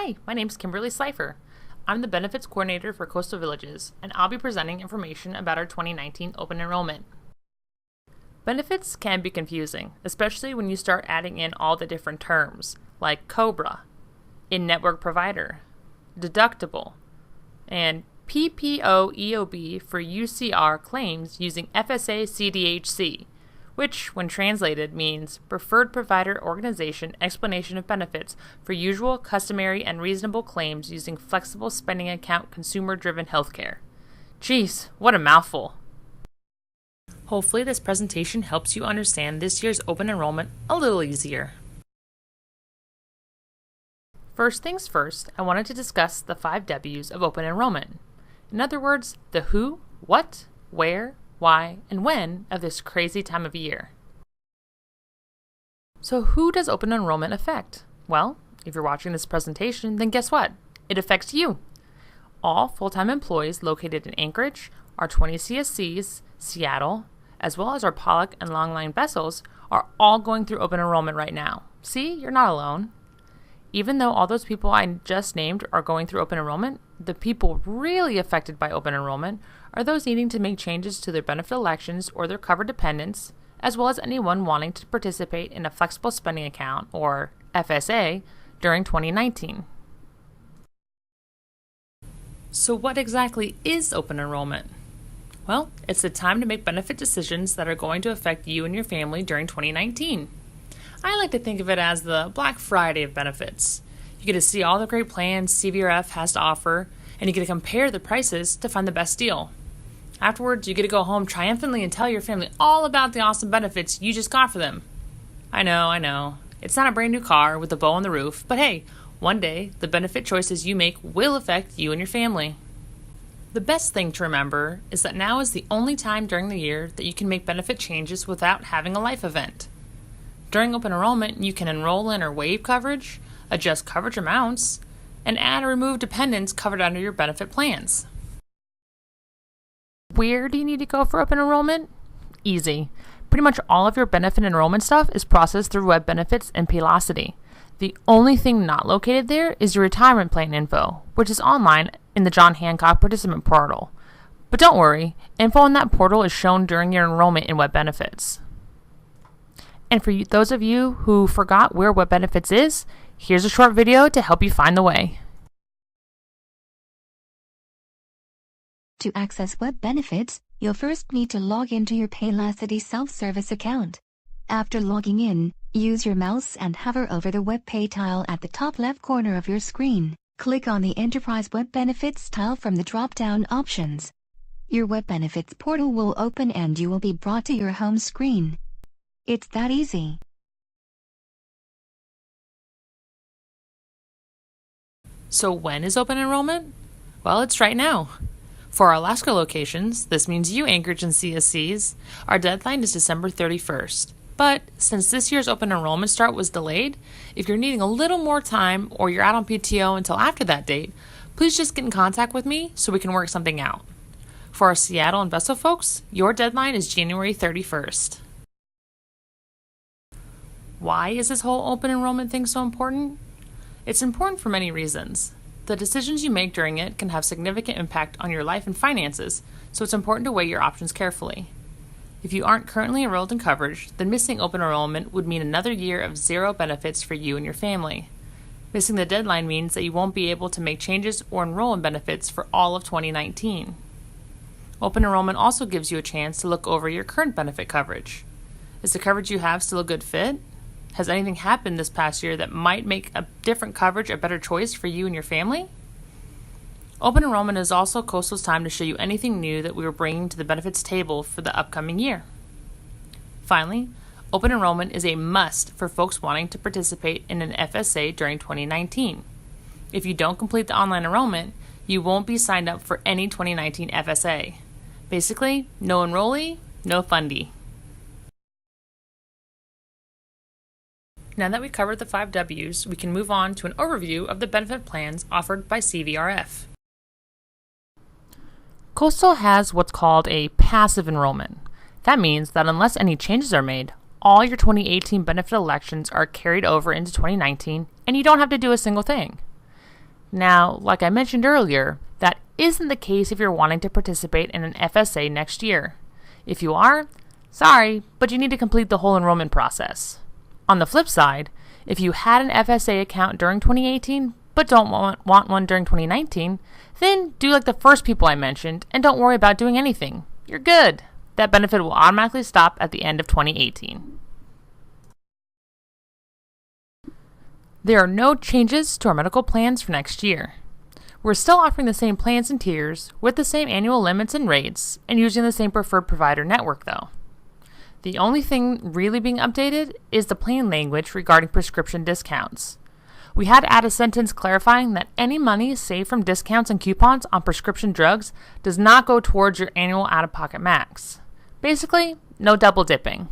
Hi, my name is Kimberly Slifer. I'm the Benefits Coordinator for Coastal Villages, and I'll be presenting information about our 2019 open enrollment. Benefits can be confusing, especially when you start adding in all the different terms, like COBRA, in-network provider, deductible, and PPO-EOB for UCR claims using FSA-CDHC, which, when translated, means Preferred Provider Organization Explanation of Benefits for Usual, Customary, and Reasonable Claims using Flexible Spending Account Consumer-Driven Healthcare. Geez, what a mouthful. Hopefully this presentation helps you understand this year's open enrollment a little easier. First things first, I wanted to discuss the 5 W's of open enrollment. In other words, the who, what, where, why, and when of this crazy time of year. So who does open enrollment affect? Well, if you're watching this presentation, then guess what? It affects you. All full-time employees located in Anchorage, our 20 CSCs, Seattle, as well as our Pollock and Longline vessels are all going through open enrollment right now. See, you're not alone. Even though all those people I just named are going through open enrollment, the people really affected by open enrollment are those needing to make changes to their benefit elections or their covered dependents, as well as anyone wanting to participate in a flexible spending account, or FSA, during 2019. So what exactly is open enrollment? Well, it's the time to make benefit decisions that are going to affect you and your family during 2019. I like to think of it as the Black Friday of benefits. You get to see all the great plans CVRF has to offer, and you get to compare the prices to find the best deal. Afterwards, you get to go home triumphantly and tell your family all about the awesome benefits you just got for them. I know. It's not a brand new car with a bow on the roof, but hey, one day, the benefit choices you make will affect you and your family. The best thing to remember is that now is the only time during the year that you can make benefit changes without having a life event. During open enrollment, you can enroll in or waive coverage, adjust coverage amounts, and add or remove dependents covered under your benefit plans. Where do you need to go for open enrollment? Easy. Pretty much all of your benefit enrollment stuff is processed through Web Benefits and Paylocity. The only thing not located there is your retirement plan info, which is online in the John Hancock Participant Portal. But don't worry, info on that portal is shown during your enrollment in Web Benefits. And for those of you who forgot where Web Benefits is, here's a short video to help you find the way. To access Web Benefits, you'll first need to log into your Paylocity self-service account. After logging in, use your mouse and hover over the Web Pay tile at the top left corner of your screen. Click on the Enterprise Web Benefits tile from the drop-down options. Your Web Benefits portal will open and you will be brought to your home screen. It's that easy. So when is open enrollment? Well, it's right now. For our Alaska locations, this means you Anchorage and CSCs, our deadline is December 31st. But since this year's open enrollment start was delayed, if you're needing a little more time or you're out on PTO until after that date, please just get in contact with me so we can work something out. For our Seattle and Vessel folks, your deadline is January 31st. Why is this whole open enrollment thing so important? It's important for many reasons. The decisions you make during it can have significant impact on your life and finances, so it's important to weigh your options carefully. If you aren't currently enrolled in coverage, then missing open enrollment would mean another year of zero benefits for you and your family. Missing the deadline means that you won't be able to make changes or enroll in benefits for all of 2019. Open enrollment also gives you a chance to look over your current benefit coverage. Is the coverage you have still a good fit? Has anything happened this past year that might make a different coverage a better choice for you and your family? Open enrollment is also Coastal's time to show you anything new that we are bringing to the benefits table for the upcoming year. Finally, open enrollment is a must for folks wanting to participate in an FSA during 2019. If you don't complete the online enrollment, you won't be signed up for any 2019 FSA. Basically, no enrollee, no fundee. Now that we covered the 5 W's, we can move on to an overview of the benefit plans offered by CVRF. Coastal has what's called a passive enrollment. That means that unless any changes are made, all your 2018 benefit elections are carried over into 2019, and you don't have to do a single thing. Now, like I mentioned earlier, that isn't the case if you're wanting to participate in an FSA next year. If you are, sorry, but you need to complete the whole enrollment process. On the flip side, if you had an FSA account during 2018 but don't want one during 2019, then do like the first people I mentioned and don't worry about doing anything. You're good. That benefit will automatically stop at the end of 2018. There are no changes to our medical plans for next year. We're still offering the same plans and tiers with the same annual limits and rates and using the same preferred provider network though. The only thing really being updated is the plan language regarding prescription discounts. We had to add a sentence clarifying that any money saved from discounts and coupons on prescription drugs does not go towards your annual out-of-pocket max. Basically, no double dipping.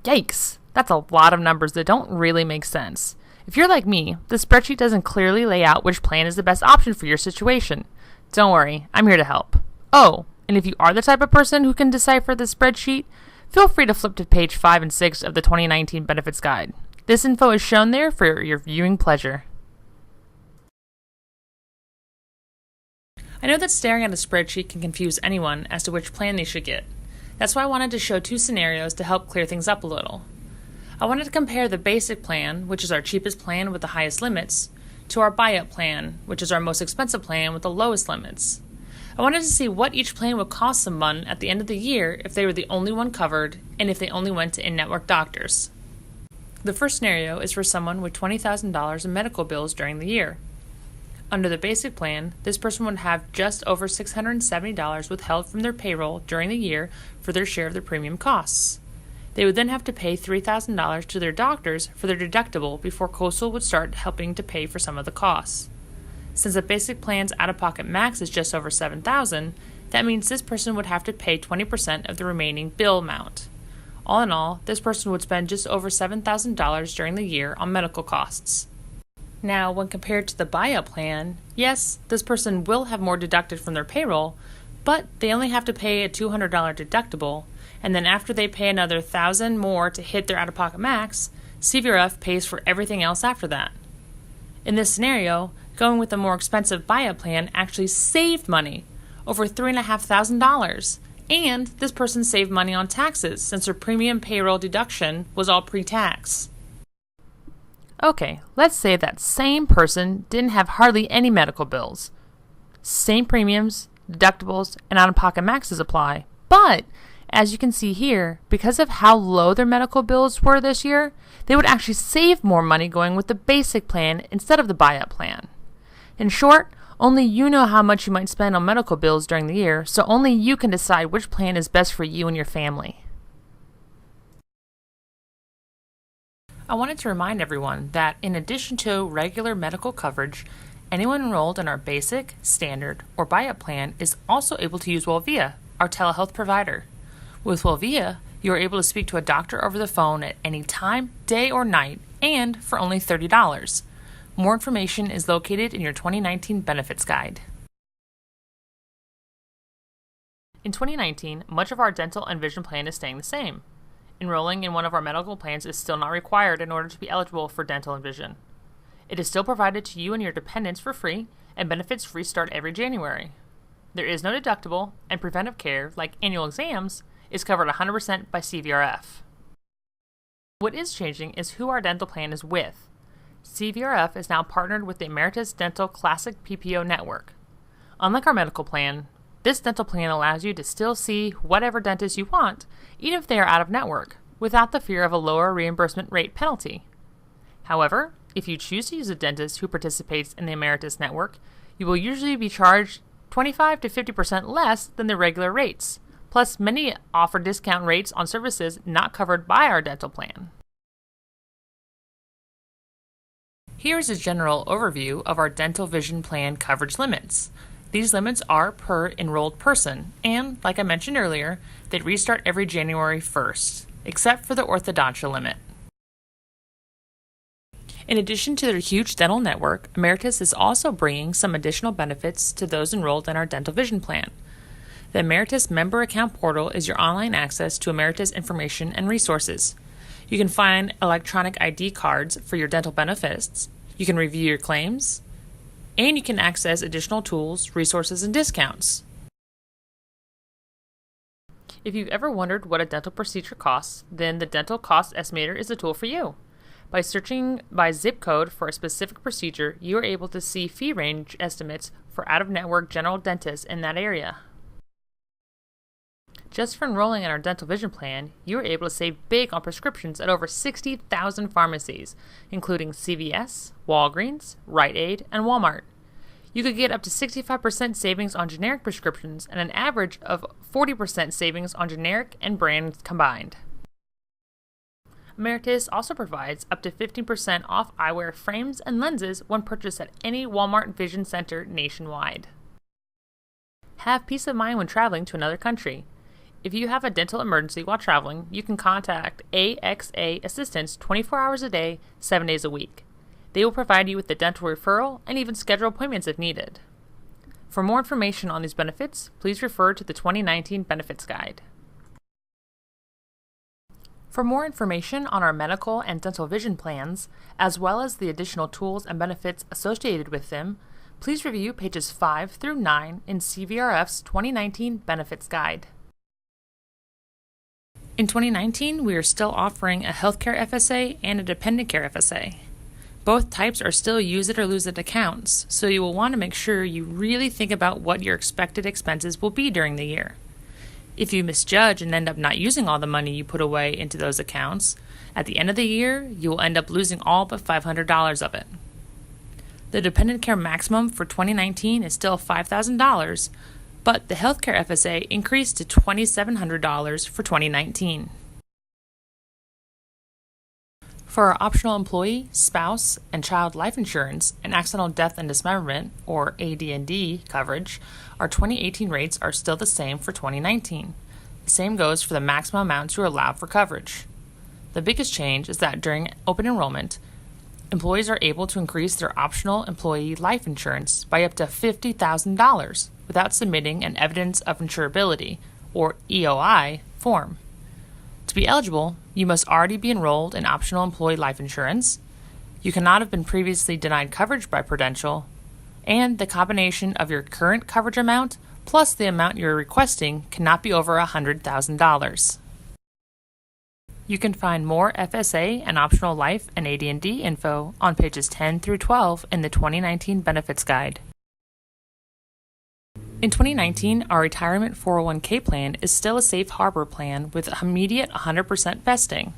Yikes, that's a lot of numbers that don't really make sense. If you're like me, the spreadsheet doesn't clearly lay out which plan is the best option for your situation. Don't worry, I'm here to help. Oh, and if you are the type of person who can decipher the spreadsheet, feel free to flip to page 5 and 6 of the 2019 Benefits Guide. This info is shown there for your viewing pleasure. I know that staring at a spreadsheet can confuse anyone as to which plan they should get. That's why I wanted to show two scenarios to help clear things up a little. I wanted to compare the basic plan, which is our cheapest plan with the highest limits, to our buy-up plan, which is our most expensive plan with the lowest limits. I wanted to see what each plan would cost someone at the end of the year if they were the only one covered and if they only went to in-network doctors. The first scenario is for someone with $20,000 in medical bills during the year. Under the basic plan, this person would have just over $670 withheld from their payroll during the year for their share of their premium costs. They would then have to pay $3,000 to their doctors for their deductible before Coastal would start helping to pay for some of the costs. Since the basic plan's out-of-pocket max is just over $7,000, that means this person would have to pay 20% of the remaining bill amount. All in all, this person would spend just over $7,000 during the year on medical costs. Now, when compared to the buy-up plan, yes, this person will have more deducted from their payroll, but they only have to pay a $200 deductible, and then after they pay another $1,000 more to hit their out-of-pocket max, CVRF pays for everything else after that. In this scenario, going with the more expensive buy-up plan actually saved money, over $3,500, and this person saved money on taxes since their premium payroll deduction was all pre-tax. Okay, let's say that same person didn't have hardly any medical bills. Same premiums, deductibles, and out-of-pocket maxes apply. But, as you can see here, because of how low their medical bills were this year, they would actually save more money going with the basic plan instead of the buy-up plan. In short, only you know how much you might spend on medical bills during the year, so only you can decide which plan is best for you and your family. I wanted to remind everyone that in addition to regular medical coverage, anyone enrolled in our basic, standard, or buy-up plan is also able to use Wellvia, our telehealth provider. With Wellvia, you are able to speak to a doctor over the phone at any time, day or night, and for only $30. More information is located in your 2019 Benefits Guide. In 2019, much of our dental and vision plan is staying the same. Enrolling in one of our medical plans is still not required in order to be eligible for dental and vision. It is still provided to you and your dependents for free, and benefits restart every January. There is no deductible, and preventive care, like annual exams, is covered 100% by CVRF. What is changing is who our dental plan is with. CVRF is now partnered with the Emeritus Dental Classic PPO network. Unlike our medical plan, this dental plan allows you to still see whatever dentist you want, even if they are out of network, without the fear of a lower reimbursement rate penalty. However, if you choose to use a dentist who participates in the Emeritus network, you will usually be charged 25 to 50% less than the regular rates. Plus, many offer discount rates on services not covered by our dental plan. Here is a general overview of our dental vision plan coverage limits. These limits are per enrolled person, and, like I mentioned earlier, they restart every January 1st, except for the orthodontia limit. In addition to their huge dental network, Emeritus is also bringing some additional benefits to those enrolled in our dental vision plan. The Emeritus Member Account Portal is your online access to Emeritus information and resources. You can find electronic ID cards for your dental benefits. You can review your claims, and you can access additional tools, resources, and discounts. If you've ever wondered what a dental procedure costs, then the Dental Cost Estimator is a tool for you. By searching by zip code for a specific procedure, you are able to see fee range estimates for out-of-network general dentists in that area. Just for enrolling in our dental vision plan, you are able to save big on prescriptions at over 60,000 pharmacies, including CVS, Walgreens, Rite Aid, and Walmart. You could get up to 65% savings on generic prescriptions and an average of 40% savings on generic and brand combined. Emeritus also provides up to 15% off eyewear frames and lenses when purchased at any Walmart Vision Center nationwide. Have peace of mind when traveling to another country. If you have a dental emergency while traveling, you can contact AXA Assistance 24 hours a day, 7 days a week. They will provide you with the dental referral and even schedule appointments if needed. For more information on these benefits, please refer to the 2019 Benefits Guide. For more information on our medical and dental vision plans, as well as the additional tools and benefits associated with them, please review pages 5 through 9 in CVRF's 2019 Benefits Guide. In 2019, we are still offering a healthcare FSA and a dependent care FSA. Both types are still use it or lose it accounts, so you will want to make sure you really think about what your expected expenses will be during the year. If you misjudge and end up not using all the money you put away into those accounts, at the end of the year, you will end up losing all but $500 of it. The dependent care maximum for 2019 is still $5,000, but the healthcare FSA increased to $2,700 for 2019. For our optional employee, spouse, and child life insurance and accidental death and dismemberment, or AD&D coverage, our 2018 rates are still the same for 2019. The same goes for the maximum amounts you are allowed for coverage. The biggest change is that during open enrollment, employees are able to increase their optional employee life insurance by up to $50,000 without submitting an Evidence of Insurability, or EOI, form. To be eligible, you must already be enrolled in optional employee life insurance, you cannot have been previously denied coverage by Prudential, and the combination of your current coverage amount plus the amount you're requesting cannot be over $100,000. You can find more FSA and optional life and AD&D info on pages 10 through 12 in the 2019 Benefits Guide. In 2019, our retirement 401k plan is still a safe harbor plan with immediate 100% vesting.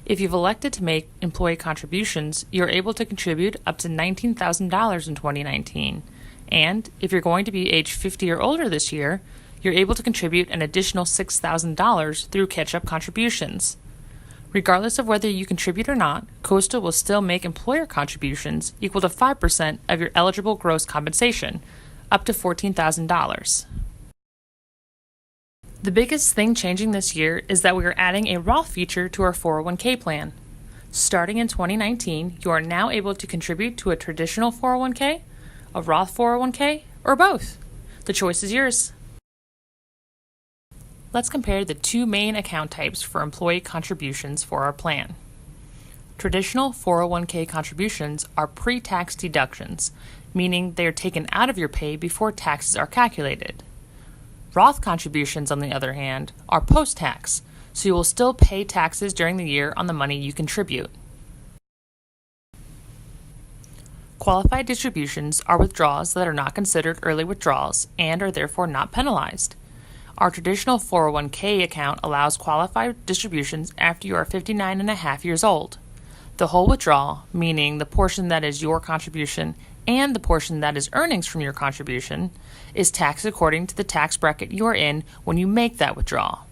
If you've elected to make employee contributions, you're able to contribute up to $19,000 in 2019. And if you're going to be age 50 or older this year, you're able to contribute an additional $6,000 through catch-up contributions. Regardless of whether you contribute or not, Coastal will still make employer contributions equal to 5% of your eligible gross compensation, up to $14,000. The biggest thing changing this year is that we are adding a Roth feature to our 401k plan. Starting in 2019, you are now able to contribute to a traditional 401k, a Roth 401k, or both. The choice is yours. Let's compare the two main account types for employee contributions for our plan. Traditional 401k contributions are pre-tax deductions, meaning they are taken out of your pay before taxes are calculated. Roth contributions, on the other hand, are post-tax, so you will still pay taxes during the year on the money you contribute. Qualified distributions are withdrawals that are not considered early withdrawals and are therefore not penalized. Our traditional 401k account allows qualified distributions after you are 59 and a half years old. The whole withdrawal, meaning the portion that is your contribution and the portion that is earnings from your contribution, is taxed according to the tax bracket you are in when you make that withdrawal.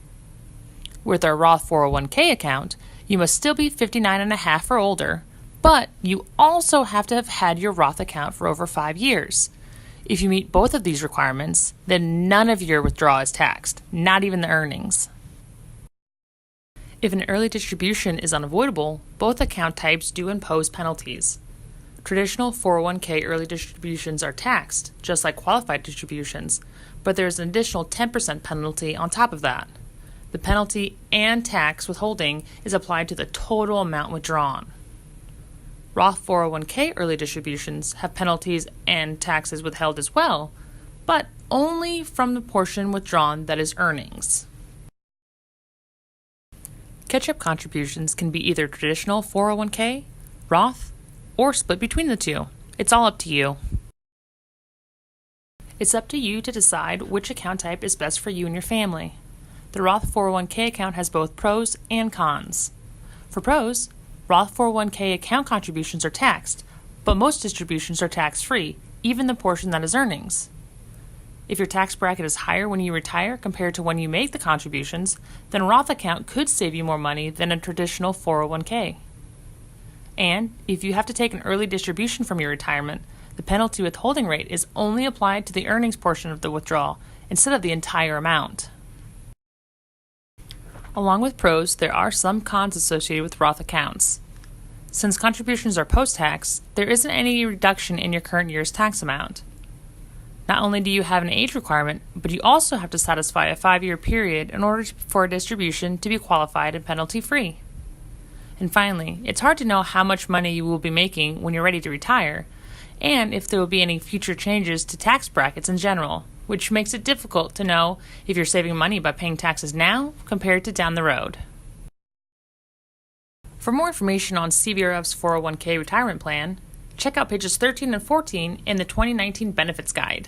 With our Roth 401k account, you must still be 59 and a half or older, but you also have to have had your Roth account for over 5 years. If you meet both of these requirements, then none of your withdrawal is taxed, not even the earnings. If an early distribution is unavoidable, both account types do impose penalties. Traditional 401k early distributions are taxed, just like qualified distributions, but there is an additional 10% penalty on top of that. The penalty and tax withholding is applied to the total amount withdrawn. Roth 401k early distributions have penalties and taxes withheld as well, but only from the portion withdrawn that is earnings. Catch-up contributions can be either traditional 401k, Roth, or split between the two. It's all up to you. It's up to you to decide which account type is best for you and your family. The Roth 401k account has both pros and cons. For pros, Roth 401k account contributions are taxed, but most distributions are tax-free, even the portion that is earnings. If your tax bracket is higher when you retire compared to when you make the contributions, then a Roth account could save you more money than a traditional 401k. And if you have to take an early distribution from your retirement, the penalty withholding rate is only applied to the earnings portion of the withdrawal instead of the entire amount. Along with pros, there are some cons associated with Roth accounts. Since contributions are post-tax, there isn't any reduction in your current year's tax amount. Not only do you have an age requirement, but you also have to satisfy a 5-year period in order for a distribution to be qualified and penalty-free. And finally, it's hard to know how much money you will be making when you're ready to retire, and if there will be any future changes to tax brackets in general, which makes it difficult to know if you're saving money by paying taxes now compared to down the road. For more information on CVRF's 401k retirement plan, check out pages 13 and 14 in the 2019 Benefits Guide.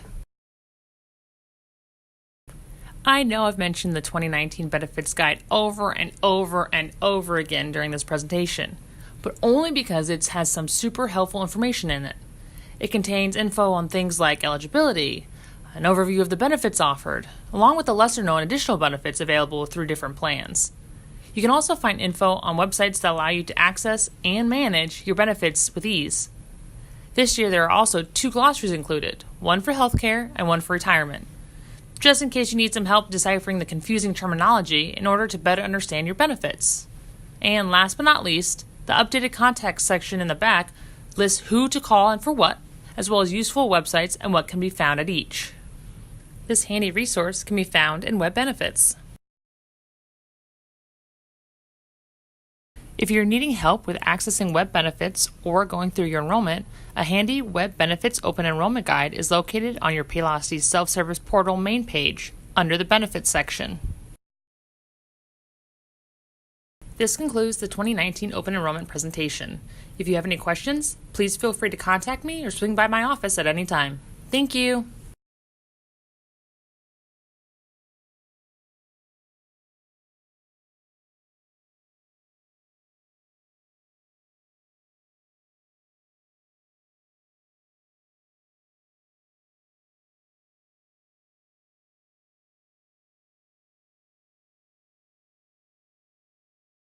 I know I've mentioned the 2019 Benefits Guide over and over and over again during this presentation, but only because it has some super helpful information in it. It contains info on things like eligibility, an overview of the benefits offered, along with the lesser-known additional benefits available through different plans. You can also find info on websites that allow you to access and manage your benefits with ease. This year there are also 2 glossaries included, one for healthcare and one for retirement, just in case you need some help deciphering the confusing terminology in order to better understand your benefits. And last but not least, the updated contact section in the back lists who to call and for what, as well as useful websites and what can be found at each. This handy resource can be found in Web Benefits. If you're needing help with accessing Web Benefits or going through your enrollment, a handy Web Benefits Open Enrollment Guide is located on your Paylocity self-service portal main page under the Benefits section. This concludes the 2019 Open Enrollment presentation. If you have any questions, please feel free to contact me or swing by my office at any time. Thank you!